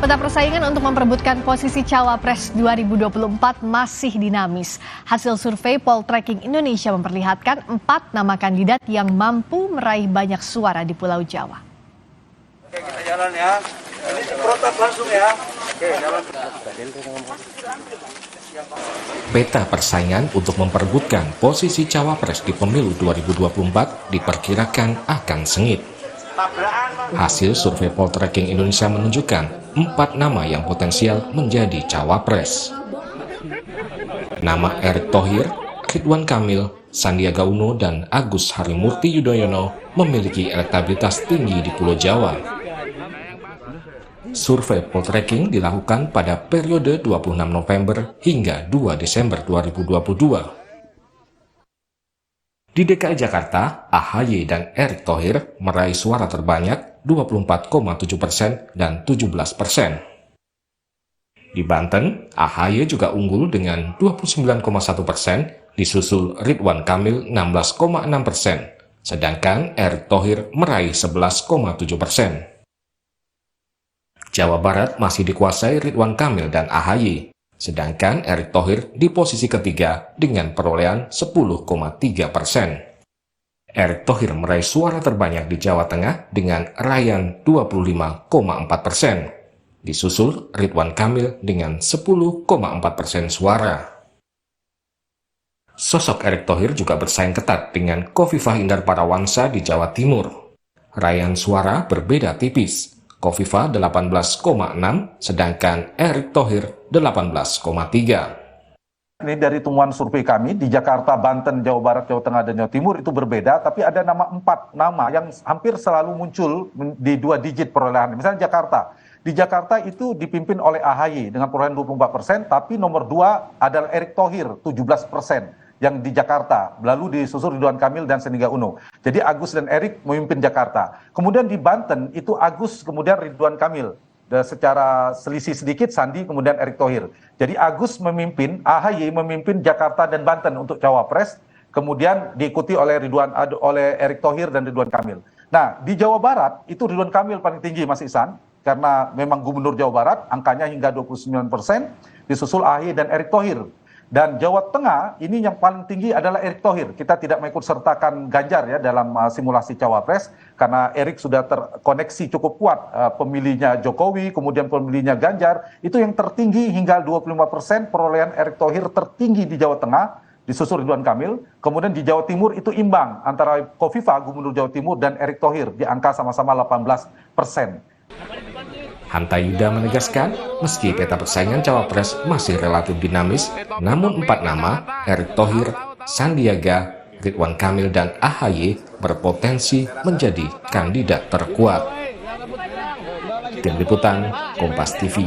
Peta persaingan untuk memperebutkan posisi Cawapres 2024 masih dinamis. Hasil survei Poltreking Indonesia memperlihatkan 4 nama kandidat yang mampu meraih banyak suara di Pulau Jawa. Oke, kita jalan ya. Ini protap langsung ya. Oke, jalan. Peta persaingan untuk memperebutkan posisi Cawapres di pemilu 2024 diperkirakan akan sengit. Hasil survei Poltreking Indonesia menunjukkan 4 nama yang potensial menjadi Cawapres. Nama Erick Thohir, Ridwan Kamil, Sandiaga Uno, dan Agus Harimurti Yudhoyono memiliki elektabilitas tinggi di Pulau Jawa. Survei Poltreking dilakukan pada periode 26 November hingga 2 Desember 2022. Di DKI Jakarta, AHY dan Erick Thohir meraih suara terbanyak 24,7% dan 17%. Di Banten, AHY juga unggul dengan 29,1%, disusul Ridwan Kamil 16,6%, sedangkan Erick Thohir meraih 11,7%. Jawa Barat masih dikuasai Ridwan Kamil dan AHY, sedangkan Erick Thohir di posisi ketiga dengan perolehan 10,3%. Erick Thohir meraih suara terbanyak di Jawa Tengah dengan raihan 25,4%, disusul Ridwan Kamil dengan 10,4% suara. Sosok Erick Thohir juga bersaing ketat dengan Khofifah Indar Parawansa di Jawa Timur. Raihan suara berbeda tipis. Khofifah 18,6, sedangkan Erick Thohir 18,3. Ini dari temuan survei kami di Jakarta, Banten, Jawa Barat, Jawa Tengah, dan Jawa Timur itu berbeda, tapi ada 4 nama yang hampir selalu muncul di 2 digit perolehan. Misalnya Jakarta. Di Jakarta itu dipimpin oleh AHY dengan perolehan 24%, tapi nomor 2 adalah Erick Thohir 17%. Yang di Jakarta, lalu disusul Ridwan Kamil dan Sandiaga Uno. Jadi Agus dan Erick memimpin Jakarta. Kemudian di Banten itu Agus, kemudian Ridwan Kamil. Dan secara selisih sedikit Sandi, kemudian Erick Thohir. Jadi Agus memimpin, AHY memimpin Jakarta dan Banten untuk Cawapres, kemudian diikuti oleh Erick Thohir dan Ridwan Kamil. Nah, di Jawa Barat itu Ridwan Kamil paling tinggi, Mas Ihsan, karena memang gubernur Jawa Barat, angkanya hingga 29%, disusul AHY dan Erick Thohir. Dan Jawa Tengah ini yang paling tinggi adalah Erick Thohir. Kita tidak mengikut sertakan Ganjar ya dalam simulasi Cawapres karena Erick sudah terkoneksi cukup kuat pemilihnya Jokowi, kemudian pemilihnya Ganjar. Itu yang tertinggi hingga 25% perolehan Erick Thohir tertinggi di Jawa Tengah, disusul Ridwan Kamil. Kemudian di Jawa Timur itu imbang antara Khofifah, Gubernur Jawa Timur, dan Erick Thohir di angka sama-sama 18%. Hanta Yuda menegaskan, meski peta persaingan Cawapres masih relatif dinamis, namun 4 nama, Erick Thohir, Sandiaga, Ridwan Kamil, dan AHY berpotensi menjadi kandidat terkuat. Tim Liputan, Kompas TV.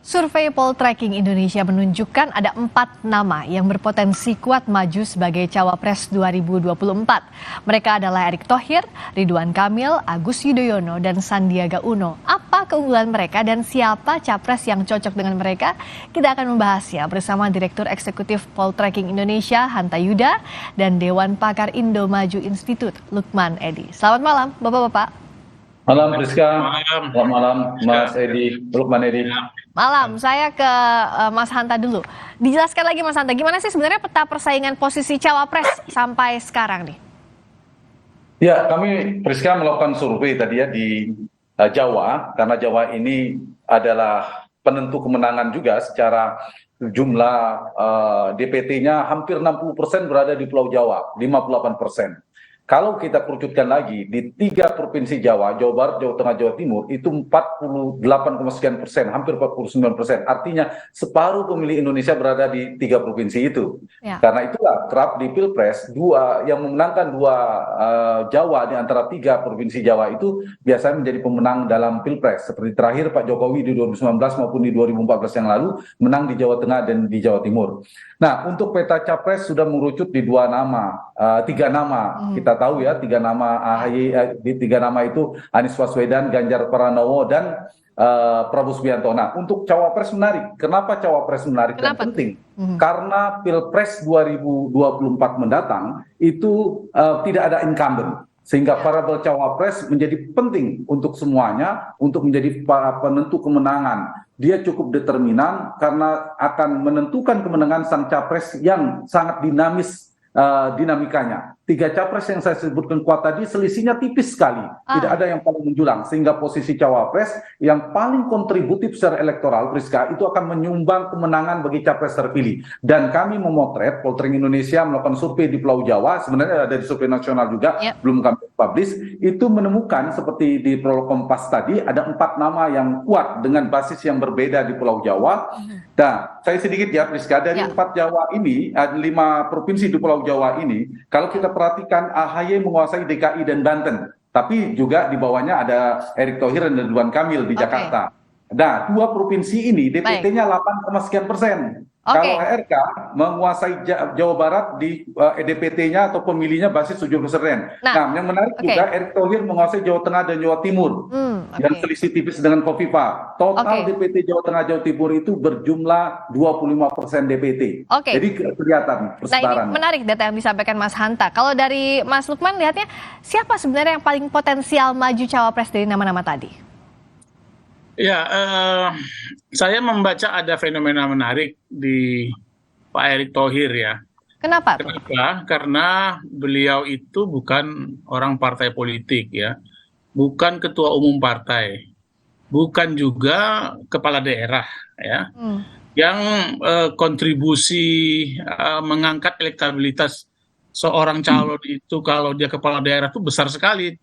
Survei Poltreking Indonesia menunjukkan ada 4 nama yang berpotensi kuat maju sebagai Cawapres 2024. Mereka adalah Erick Thohir, Ridwan Kamil, Agus Yudhoyono, dan Sandiaga Uno. Apa keunggulan mereka dan siapa capres yang cocok dengan mereka? Kita akan membahasnya bersama Direktur Eksekutif Poltreking Indonesia, Hanta Yuda, dan Dewan Pakar Indo Maju Institute, Lukman Edi. Selamat malam, Bapak-Bapak. Malam Priska, selamat malam Mas Edi, Lukman Edi. Malam, saya ke Mas Hanta dulu. Dijelaskan lagi Mas Hanta, gimana sih sebenarnya peta persaingan posisi Cawapres sampai sekarang nih? Ya, kami Priska melakukan survei tadi ya di Jawa, karena Jawa ini adalah penentu kemenangan juga secara jumlah DPT-nya hampir 60% berada di Pulau Jawa, 58%. Kalau kita kerucutkan lagi di 3 provinsi Jawa, Jawa Barat, Jawa Tengah, Jawa Timur, itu 48,sekian%, hampir 49%. Artinya separuh pemilih Indonesia berada di 3 provinsi itu. Ya. Karena itulah kerap di Pilpres, yang memenangkan 2 Jawa di antara 3 provinsi Jawa itu biasanya menjadi pemenang dalam Pilpres. Seperti terakhir Pak Jokowi di 2019 maupun di 2014 yang lalu, menang di Jawa Tengah dan di Jawa Timur. Nah, untuk peta capres sudah mengerucut di 3 nama. Kita tahu ya 3 nama AHY, di 3 nama itu Anies Baswedan, Ganjar Pranowo, dan Prabowo Subianto. Nah, untuk Cawapres menarik. Kenapa Cawapres menarik dan penting? Karena Pilpres 2024 mendatang itu tidak ada incumbent. Sehingga variabel cawapres menjadi penting untuk semuanya, untuk menjadi penentu kemenangan. Dia cukup determinan karena akan menentukan kemenangan sang capres yang sangat dinamis dinamikanya. 3 capres yang saya sebutkan kuat tadi selisihnya tipis sekali, tidak ada yang paling menjulang, sehingga posisi cawapres yang paling kontributif secara elektoral, Priska, itu akan menyumbang kemenangan bagi capres terpilih. Dan kami memotret, Poltering Indonesia melakukan survei di Pulau Jawa, sebenarnya ada di survei nasional juga, belum kami publish, itu menemukan seperti di Prolog Kompas tadi, ada 4 nama yang kuat dengan basis yang berbeda di Pulau Jawa. Nah, saya sedikit ya, Priska, dari 4 Jawa ini, ada 5 provinsi di Pulau Jawa ini, kalau kita perhatikan AHY menguasai DKI dan Banten, tapi juga di bawahnya ada Erick Thohir dan Ridwan Kamil di Jakarta. Nah, 2 provinsi ini DPT-nya 8,sekian%. Kalau RK menguasai Jawa Barat di DPT-nya atau pemilihnya basis 7%. Nah, yang menarik juga Erick Thohir menguasai Jawa Tengah dan Jawa Timur. Yang selisih tipis dengan Kofifa. Total DPT Jawa Tengah Jawa Timur itu berjumlah 25% DPT. Jadi kelihatan persebaran. Nah, ini menarik data yang disampaikan Mas Hanta. Kalau dari Mas Lukman lihatnya siapa sebenarnya yang paling potensial maju cawapres dari nama-nama tadi? Ya, saya membaca ada fenomena menarik di Pak Erick Thohir ya. Kenapa? Karena beliau itu bukan orang partai politik ya, bukan ketua umum partai, bukan juga kepala daerah ya, yang kontribusi mengangkat elektabilitas seorang calon itu kalau dia kepala daerah itu besar sekali.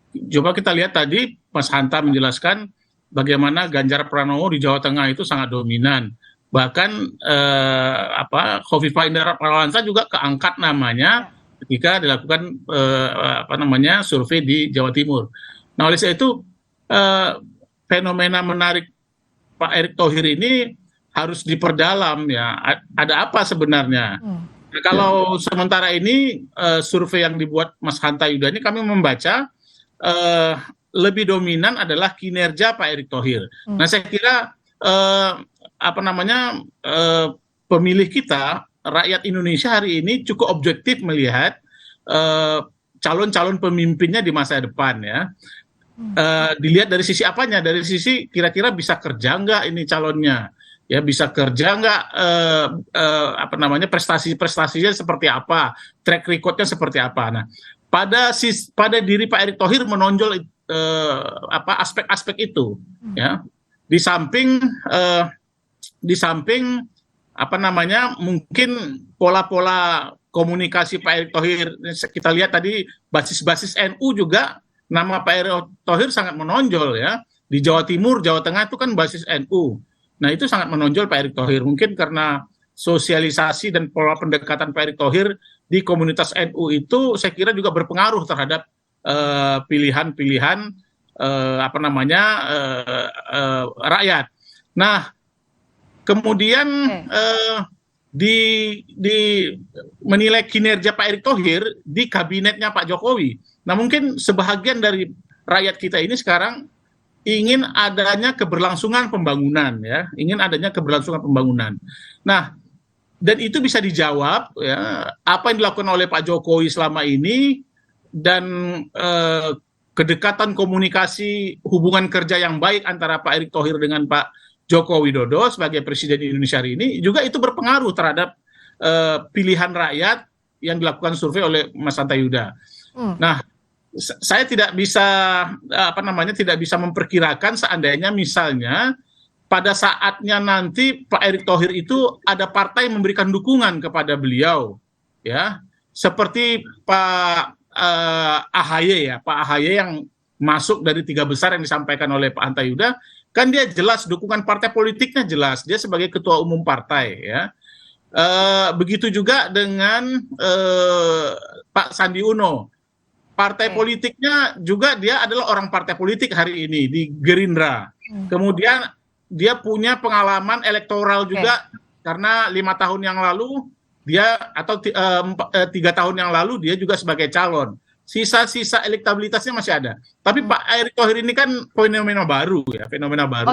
Coba kita lihat tadi Mas Hanta menjelaskan bagaimana Ganjar Pranowo di Jawa Tengah itu sangat dominan. Bahkan Khofifah Indar Parawansa juga keangkat namanya ketika dilakukan survei di Jawa Timur. Nah, oleh sebab itu fenomena menarik Pak Erick Thohir ini harus diperdalam ya. Ada apa sebenarnya? Nah, kalau sementara ini survei yang dibuat Mas Hanta Yuda ini kami membaca lebih dominan adalah kinerja Pak Erick Thohir. Nah, saya kira pemilih kita, rakyat Indonesia hari ini cukup objektif melihat calon-calon pemimpinnya di masa depan ya. Dilihat dari sisi apanya? Dari sisi kira-kira bisa kerja nggak ini calonnya? Ya, bisa kerja nggak? Prestasi-prestasinya seperti apa? Track recordnya seperti apa? Nah, pada diri Pak Erick Thohir menonjol aspek-aspek itu ya. Di samping mungkin pola-pola komunikasi Pak Erick Thohir, kita lihat tadi basis-basis NU juga nama Pak Erick Thohir sangat menonjol ya. Di Jawa Timur, Jawa Tengah itu kan basis NU. Nah, itu sangat menonjol Pak Erick Thohir, mungkin karena sosialisasi dan pola pendekatan Pak Erick Thohir di komunitas NU itu saya kira juga berpengaruh terhadap pilihan-pilihan rakyat. Nah, kemudian di menilai kinerja Pak Erick Thohir di kabinetnya Pak Jokowi. Nah, mungkin sebahagian dari rakyat kita ini sekarang ingin adanya keberlangsungan pembangunan ya, ingin adanya keberlangsungan pembangunan. Nah, dan itu bisa dijawab ya, apa yang dilakukan oleh Pak Jokowi selama ini dan kedekatan komunikasi hubungan kerja yang baik antara Pak Erick Thohir dengan Pak Joko Widodo sebagai Presiden Indonesia hari ini juga itu berpengaruh terhadap pilihan rakyat yang dilakukan survei oleh Mas Hanta Yuda. Nah, saya tidak bisa tidak bisa memperkirakan seandainya misalnya pada saatnya nanti Pak Erick Thohir itu ada partai memberikan dukungan kepada beliau ya, seperti Pak AHY ya, Pak AHY yang masuk dari 3 besar yang disampaikan oleh Pak Hanta Yuda, kan dia jelas dukungan partai politiknya jelas, dia sebagai ketua umum partai ya. Begitu juga dengan Pak Sandi Uno, partai politiknya juga dia adalah orang partai politik hari ini di Gerindra. Kemudian dia punya pengalaman elektoral juga karena 5 tahun yang lalu dia atau 3 tahun yang lalu dia juga sebagai calon. Sisa-sisa elektabilitasnya masih ada. Tapi Pak Erick Thohir ini kan fenomena baru ya, fenomena baru.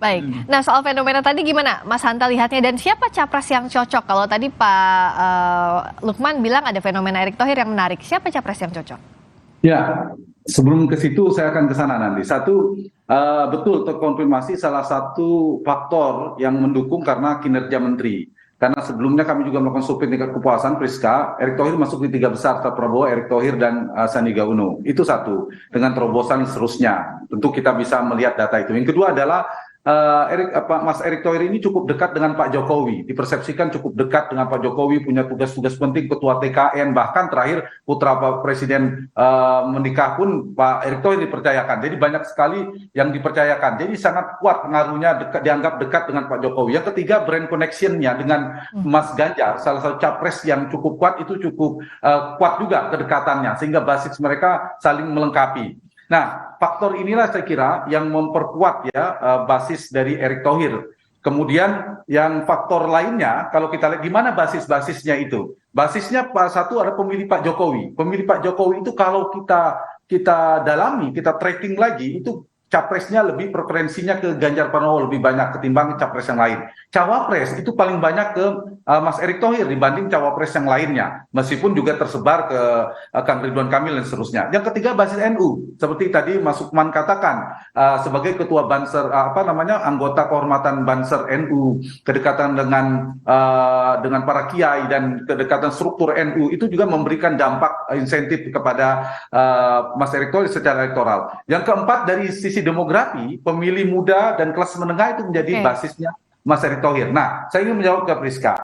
Baik. Nah, soal fenomena tadi gimana Mas Hanta lihatnya dan siapa capres yang cocok? Kalau tadi Pak Lukman bilang ada fenomena Erick Thohir yang menarik. Siapa capres yang cocok? Ya, sebelum ke situ saya akan ke sana nanti. Satu, betul terkonfirmasi salah satu faktor yang mendukung karena kinerja menteri. Karena sebelumnya kami juga melakukan survei tingkat kepuasan, Priska, Erick Thohir masuk di 3 besar, Prabowo, Erick Thohir, dan Sandiaga Uno. Itu satu, dengan terobosan seterusnya. Tentu kita bisa melihat data itu. Yang kedua adalah Mas Erick Thohir ini cukup dekat dengan Pak Jokowi, dipersepsikan cukup dekat dengan Pak Jokowi, punya tugas-tugas penting, ketua TKN, bahkan terakhir putra Pak Presiden menikah pun Pak Erick Thohir dipercayakan. Jadi banyak sekali yang dipercayakan. Jadi sangat kuat pengaruhnya, dianggap dekat dengan Pak Jokowi. Yang ketiga, brand connection-nya dengan Mas Ganjar, salah satu capres yang cukup kuat, itu cukup kuat juga kedekatannya, sehingga basis mereka saling melengkapi. Nah, faktor inilah saya kira yang memperkuat ya basis dari Erick Thohir. Kemudian yang faktor lainnya, kalau kita lihat di mana basis-basisnya itu. Basisnya satu ada pemilih Pak Jokowi. Pemilih Pak Jokowi itu kalau kita dalami, kita tracking lagi, itu capresnya lebih preferensinya ke Ganjar Pranowo lebih banyak ketimbang capres yang lain. Cawapres itu paling banyak ke Mas Erick Thohir dibanding cawapres yang lainnya, meskipun juga tersebar ke Kang Ridwan Kamil dan seterusnya. Yang ketiga basis NU, seperti tadi Mas Lukman katakan, sebagai ketua Banser, anggota kehormatan Banser NU, kedekatan dengan para kiai dan kedekatan struktur NU itu juga memberikan dampak insentif kepada Mas Erick Thohir secara elektoral. Yang keempat dari sisi demografi, pemilih muda dan kelas menengah itu menjadi basisnya Mas Erick Thohir. Nah, saya ingin menjawab ke Priska.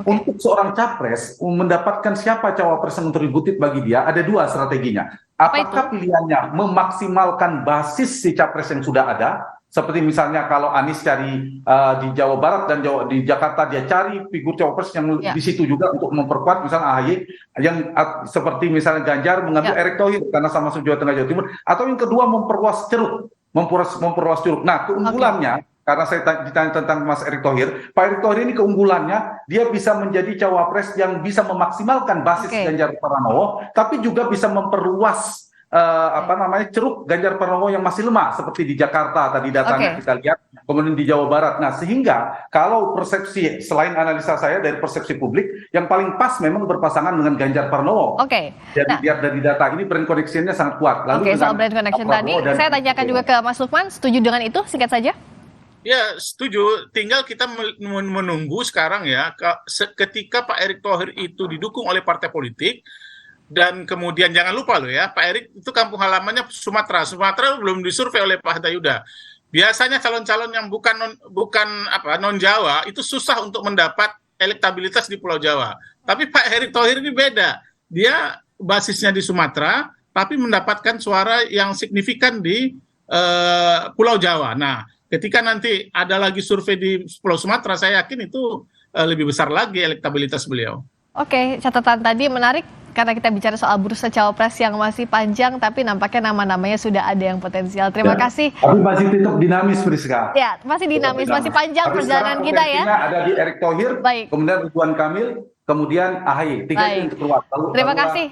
Untuk seorang capres mendapatkan siapa cawapres yang kontributif bagi dia, ada 2 strateginya. Apakah pilihannya memaksimalkan basis si capres yang sudah ada, seperti misalnya kalau Anies cari di Jawa Barat dan di Jakarta dia cari figur cawapres yang di situ juga untuk memperkuat, misalnya AHY, yang seperti misalnya Ganjar mengambil Erick Thohir karena sama-sama Jawa Tengah Jawa Timur, atau yang kedua memperluas ceruk. Nah, keunggulannya karena saya ditanya tentang Mas Erick Thohir, Pak Erick Thohir ini keunggulannya dia bisa menjadi cawapres yang bisa memaksimalkan basis Ganjar Pranowo, tapi juga bisa memperluas ceruk Ganjar Pranowo yang masih lemah seperti di Jakarta tadi datanya kita lihat, kemudian di Jawa Barat. Nah, sehingga kalau persepsi selain analisa saya dari persepsi publik yang paling pas memang berpasangan dengan Ganjar Pranowo. Jadi lihat dari data ini brand connection-nya sangat kuat. Lalu soal brand connection tadi saya tanyakan juga ke Mas Lukman, setuju dengan itu singkat saja? Ya, setuju. Tinggal kita menunggu sekarang ya, ketika Pak Erick Thohir itu didukung oleh partai politik. Dan kemudian jangan lupa loh ya, Pak Erick itu kampung halamannya Sumatera. Sumatera belum disurvei oleh Pak Hanta Yuda. Biasanya calon-calon yang bukan non Jawa itu susah untuk mendapat elektabilitas di Pulau Jawa. Tapi Pak Erick Thohir ini beda. Dia basisnya di Sumatera, tapi mendapatkan suara yang signifikan di Pulau Jawa. Nah, ketika nanti ada lagi survei di Pulau Sumatera, saya yakin itu lebih besar lagi elektabilitas beliau. Catatan tadi menarik karena kita bicara soal bursa cawapres yang masih panjang, tapi nampaknya nama-namanya sudah ada yang potensial. Terima kasih. Tapi masih tetap dinamis, Priska. Ya, masih dinamis, masih panjang perjalanan kita ya. Ada di Erick Thohir, kemudian Ridwan Kamil, kemudian AHY. 3 itu yang keluar. Terima kasih.